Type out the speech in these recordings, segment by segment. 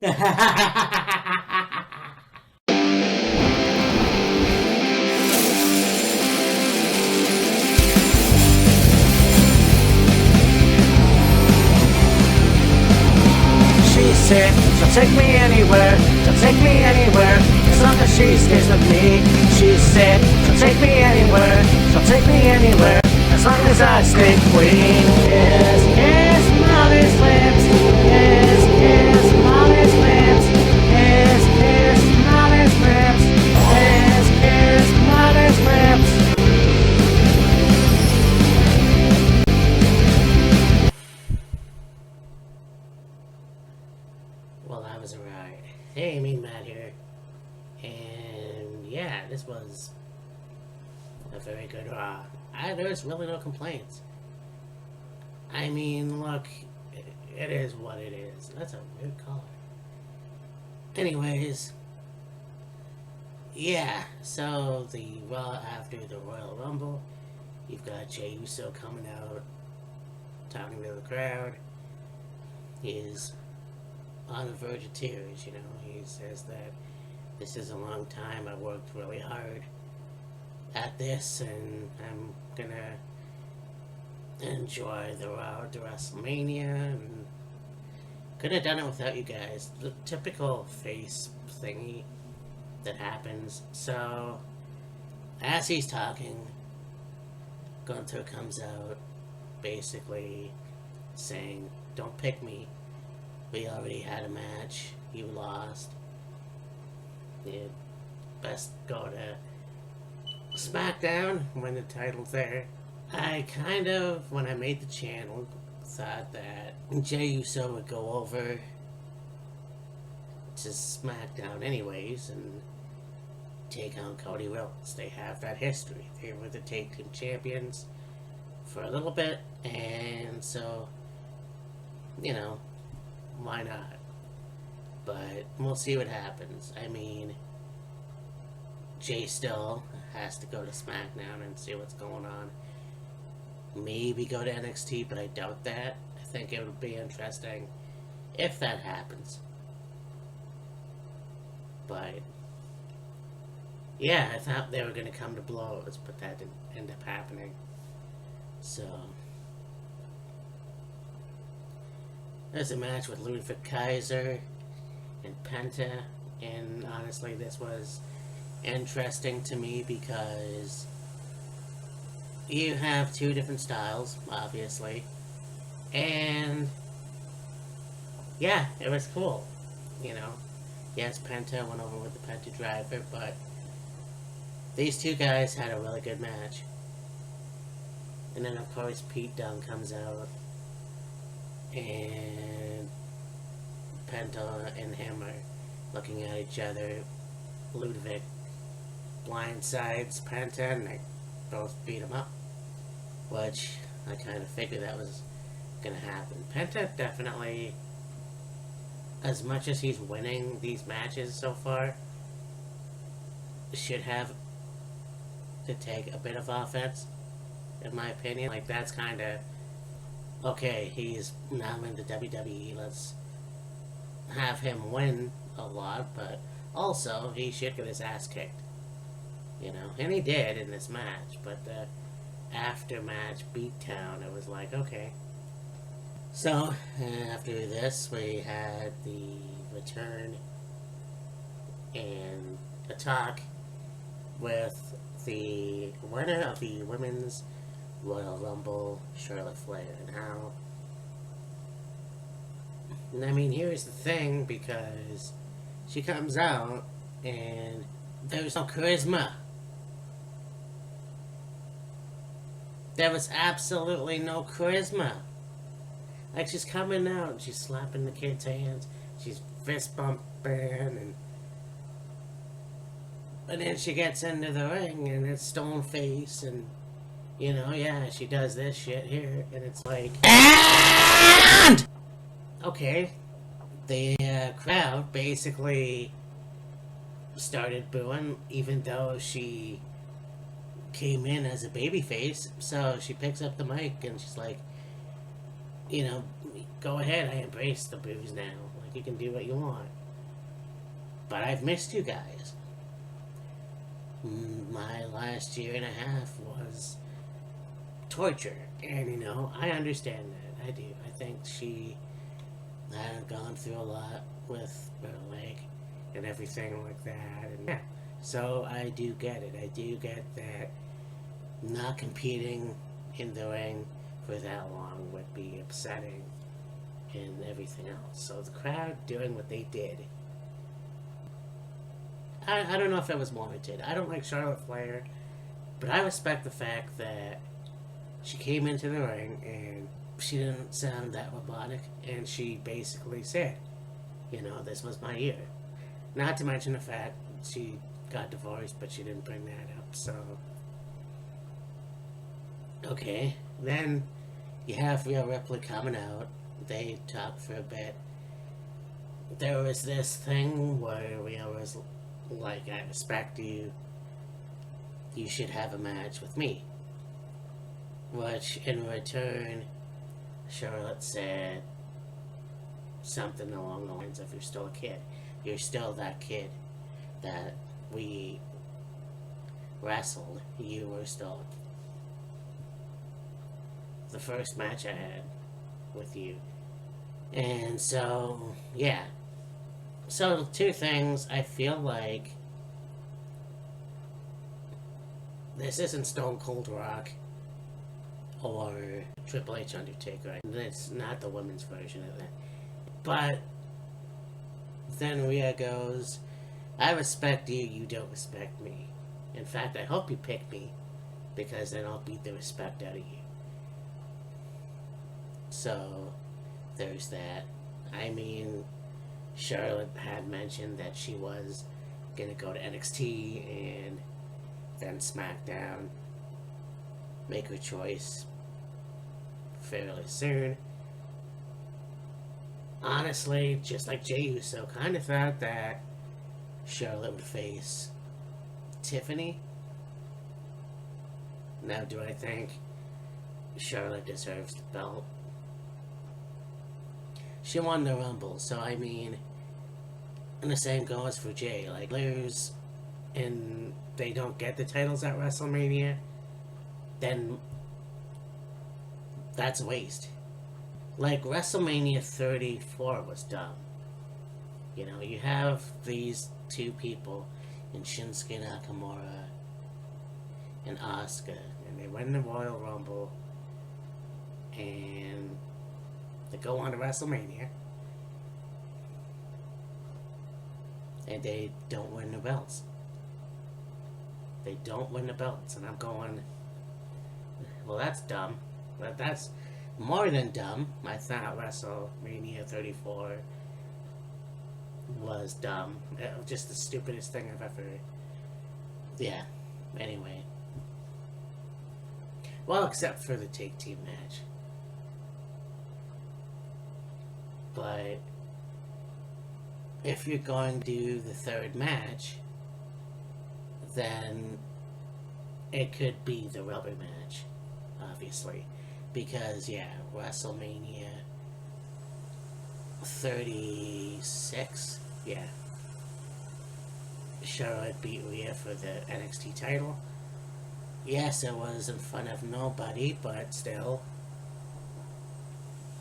She said, she'll take me anywhere, she'll take me anywhere, as long as she stays with me. She said, she'll take me anywhere, she'll take me anywhere, as long as I stay queen. Yes, yes, Molly's lips. Yes, yes, Molly's lips. Yes, yes, Molly's lips. Yes, yes, Molly's lips. Well, that was a ride. Hey, Matt here. And yeah, this was a very good Raw. There's really no complaints. I mean, look, it is what it is. That's a weird color. Anyways, yeah, so the Raw after the Royal Rumble, you've got Jey Uso coming out, talking to the crowd. He's on the verge of tears, you know. He says that this is a long time. I worked really hard at this, and I'm gonna enjoy the road to WrestleMania, and could have done it without you guys. The typical face thingy that happens. So as he's talking, Gunther comes out basically saying, don't pick me, we already had a match, you lost, you best go to SmackDown when the title's there. I kind of, when I made the channel, thought that Jey Uso would go over to SmackDown anyways and take on Cody Rhodes. They have that history. They were the tag team champions for a little bit, and so, you know, why not? But we'll see what happens. I mean, Jay still has to go to SmackDown and see what's going on. Maybe go to NXT, but I doubt that. I think it would be interesting if that happens. But yeah, I thought they were going to come to blows, but that didn't end up happening. So there's a match with Ludwig Kaiser and Penta, and honestly this was interesting to me because you have two different styles, obviously, and yeah, it was cool, you know. Yes, Penta went over with the Penta driver, but these two guys had a really good match. And then of course Pete Dunne comes out, and Penta and him are looking at each other. Ludwig blindsides Penta and they both beat him up, which I kind of figured that was gonna happen. Penta definitely, as much as he's winning these matches so far, should have to take a bit of offense, in my opinion. Like, that's kind of, okay, he's now in the WWE, let's have him win a lot, but also he should get his ass kicked, you know. And he did in this match, but the after-match beatdown, it was like, okay. So, after this, we had the return and a talk with the winner of the Women's Royal Rumble, Charlotte Flair. Now, I mean, here's the thing, because she comes out and there's no charisma. There was absolutely no charisma. Like, she's coming out and she's slapping the kids' hands, she's fist bumping, and then she gets into the ring and it's stone face, and you know, yeah, she does this shit here, and it's like, and okay, the crowd basically started booing, even though she came in as a babyface. So she picks up the mic and she's like, you know, go ahead, I embrace the boos now. You can do what you want. But I've missed you guys. My last year and a half was torture. And, you know, I understand that. I do. I think she had gone through a lot with her leg and everything like that. And yeah, so I do get it. I do get that not competing in the ring for that long would be upsetting and everything else. So the crowd doing what they did, I don't know if it was warranted. I don't like Charlotte Flair, but I respect the fact that she came into the ring and she didn't sound that robotic, and she basically said, you know, this was my year. Not to mention the fact she got divorced, but she didn't bring that up, so. Okay, then you have Rhea Ripley coming out. They talk for a bit. There was this thing where Rhea was like, I respect you. You should have a match with me. Which, in return, Charlotte said something along the lines of, you're still a kid. You're still that kid that we wrestled. You were still the first match I had with you. And so, yeah. So, two things. I feel like this isn't Stone Cold Rock or Triple H Undertaker. It's not the women's version of that. But then Rhea goes, I respect you, you don't respect me. In fact, I hope you pick me, because then I'll beat the respect out of you. So, there's that. I mean, Charlotte had mentioned that she was gonna go to NXT and then SmackDown, make her choice fairly soon. Honestly, just like Jey Uso, kind of thought that Charlotte would face Tiffany. Now, do I think Charlotte deserves the belt? She won the Rumble, so I mean, and the same goes for Jey. Like, lose and they don't get the titles at WrestleMania, then that's a waste. Like, WrestleMania 34 was dumb. You know, you have these two people in Shinsuke Nakamura and Asuka, and they win the Royal Rumble, and they go on to WrestleMania, and they don't win the belts. They don't win the belts, and I'm going, well, that's dumb. But that's more than dumb. I thought WrestleMania 34 was dumb. It was just the stupidest thing I've ever... Yeah, anyway. Well, except for the tag team match. But if you're going to do the third match, then it could be the rubber match, obviously. Because, yeah, WrestleMania 36, yeah. Charlotte beat Rhea for the NXT title. Yes, it was in front of nobody, but still.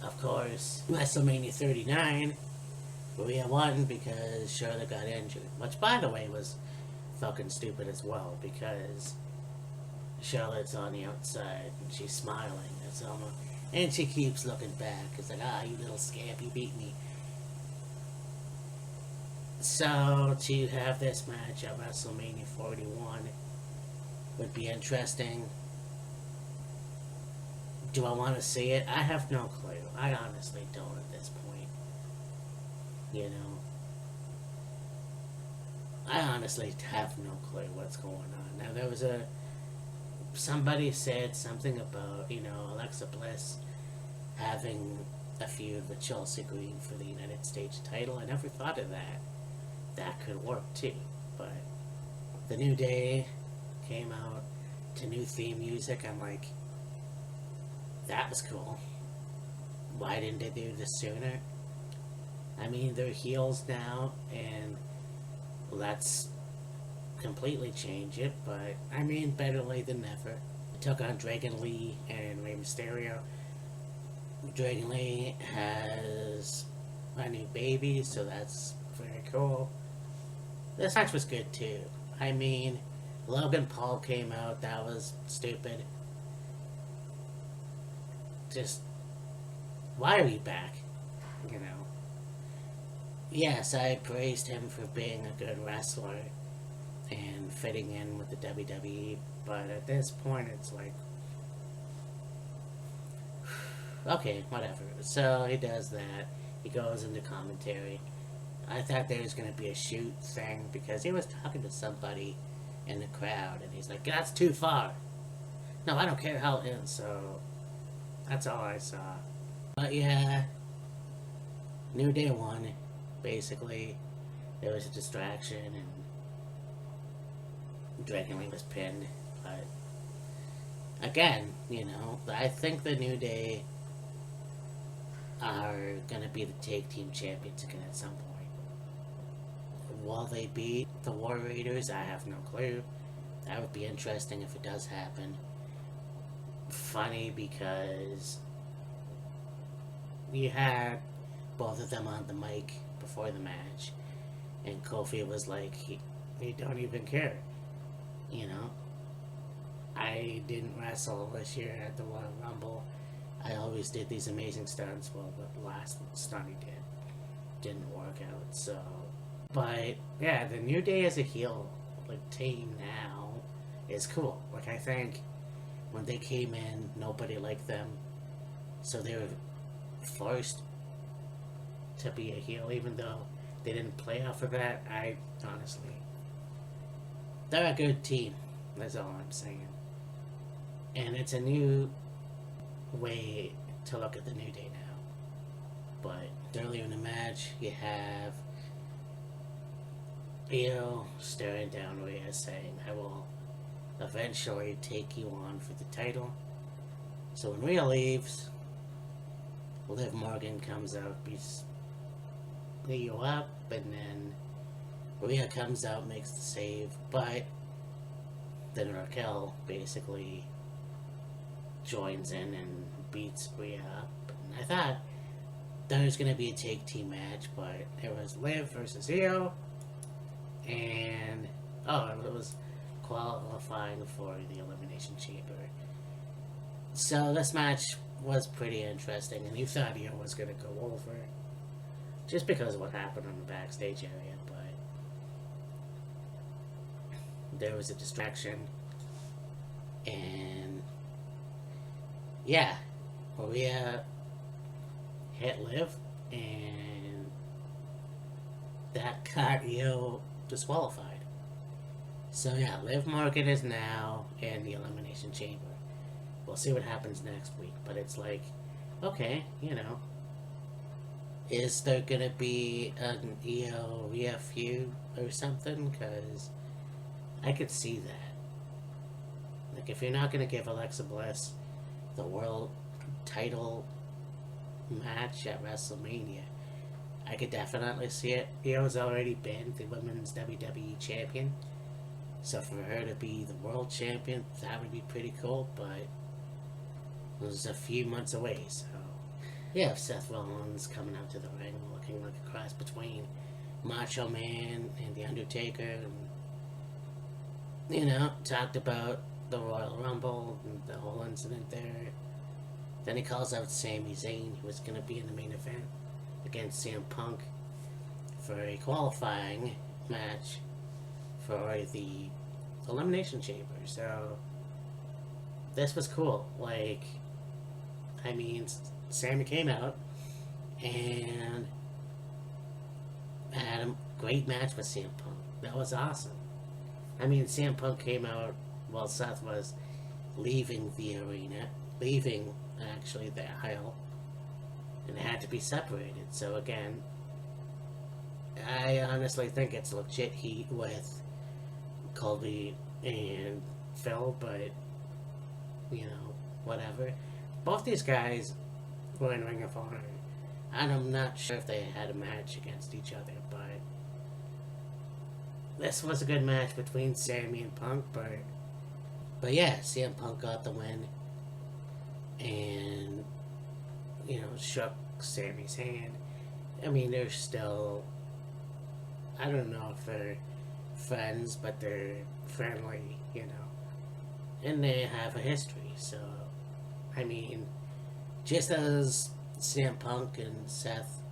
Of course, WrestleMania 39, Rhea won because Charlotte got injured. Which, by the way, was fucking stupid as well, because Charlotte's on the outside and she's smiling. It's almost, and she keeps looking back. It's like, you little scamp, you beat me. So to have this match at WrestleMania 41 would be interesting. Do I want to see it? I have no clue. I honestly don't at this point. You know, I honestly have no clue what's going on. Now, there was somebody said something about, you know, Alexa Bliss having a feud with Chelsea Green for the United States title. I never thought of that. That could work too. But the New Day came out to new theme music. I'm like, that was cool. Why didn't they do this sooner? I mean, they're heels now, and let's completely change it, but I mean, better late than never. Took on Dragon Lee and Rey Mysterio. Dragon Lee has a new baby, so that's very cool. This match was good too. I mean, Logan Paul came out, that was stupid. Just, why are you back? You know? Yes, I praised him for being a good wrestler and fitting in with the WWE, but at this point it's like, okay, whatever. So he does that. He goes into commentary. I thought there was going to be a shoot thing because he was talking to somebody in the crowd and he's like, that's too far. No, I don't care how it ends, so that's all I saw. But yeah, New Day won, basically. There was a distraction and Dragon Lee was pinned. But again, I think the New Day are going to be the tag team champions again at some point. Will they beat the War Raiders? I have no clue. That would be interesting if it does happen. Funny because you had both of them on the mic before the match, and Kofi was like, he don't even care. I didn't wrestle this year at the Royal Rumble. I always did these amazing stunts. Well, the last stunt he didn't work out, so. But yeah, the New Day as a heel team now is cool. I think when they came in, nobody liked them, so they were forced to be a heel, even though they didn't play off of that. I honestly, they're a good team. That's all I'm saying. And it's a new way to look at the New Day now. But earlier in the match, you have Io staring down Rhea saying, I will eventually take you on for the title. So when Rhea leaves, Liv Morgan comes out, beats Io up, and then Rhea comes out, makes the save, but then Raquel basically joins in and beats Rhea up. And I thought there was going to be a tag team match, but it was Liv versus Io, and it was qualifying for the Elimination Chamber. So this match was pretty interesting, and you thought Io was going to go over just because of what happened in the backstage area, but there was a distraction, and yeah, Rhea hit Liv, and that got Io disqualified. So yeah, Liv Morgan is now in the Elimination Chamber. We'll see what happens next week, but it's like, okay, is there gonna be an Io Rhea feud or something? Because I could see that. If you're not gonna give Alexa Bliss the world title match at WrestleMania, I could definitely see it. Io's already been the women's WWE champion, so for her to be the world champion, that would be pretty cool, but it was a few months away, so. Yeah, Seth Rollins coming out to the ring looking like a cross between Macho Man and The Undertaker, and, talked about the Royal Rumble and the whole incident there. Then he calls out Sami Zayn, who was going to be in the main event against CM Punk for a qualifying match for the Elimination Chamber. So this was cool. Sami came out and had a great match with CM Punk. That was awesome. CM Punk came out while Seth was leaving the arena, leaving actually the aisle, and it had to be separated. So again, I honestly think it's legit heat with Colby and Phil, but whatever. Both these guys were in Ring of Honor And I'm not sure if they had a match against each other, but this was a good match between Sammy and Punk. But yeah, CM Punk got the win, and shook Sammy's hand. I mean, they're still, I don't know if they're friends, but they're friendly. And they have a history. So, I mean, just as CM Punk and Seth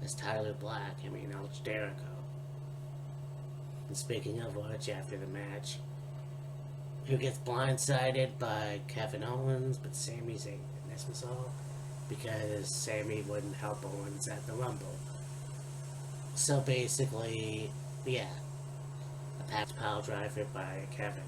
as Tyler Black, I mean, Alex Jericho. And speaking of which, after the match, who gets blindsided by Kevin Owens, but Sammy's angry. And this was all because Sammy wouldn't help Owens at the Rumble. So basically, yeah, a packed pile driver by Kevin.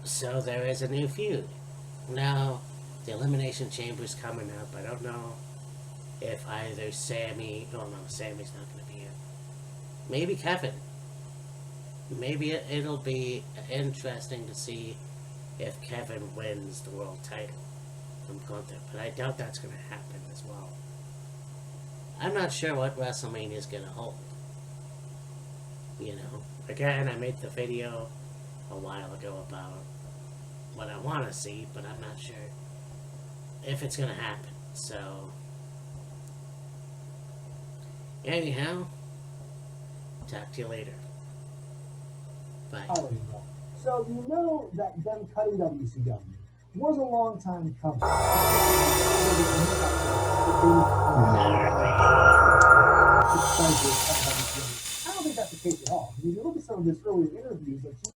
So there is a new feud. Now, the Elimination Chamber's coming up. I don't know if either Sammy... Oh no, Sammy's not going to be in. Maybe Kevin. Maybe it'll be interesting to see if Kevin wins the world title from Gunther. But I doubt that's going to happen as well. I'm not sure what WrestleMania is going to hold. Again, I made the video a while ago about what I want to see, but I'm not sure if it's going to happen. So, anyhow, talk to you later. Bye. So you know that them cutting WCW was a long time coming. I don't think that's the case at all. If you look at some of this earlier interviews, like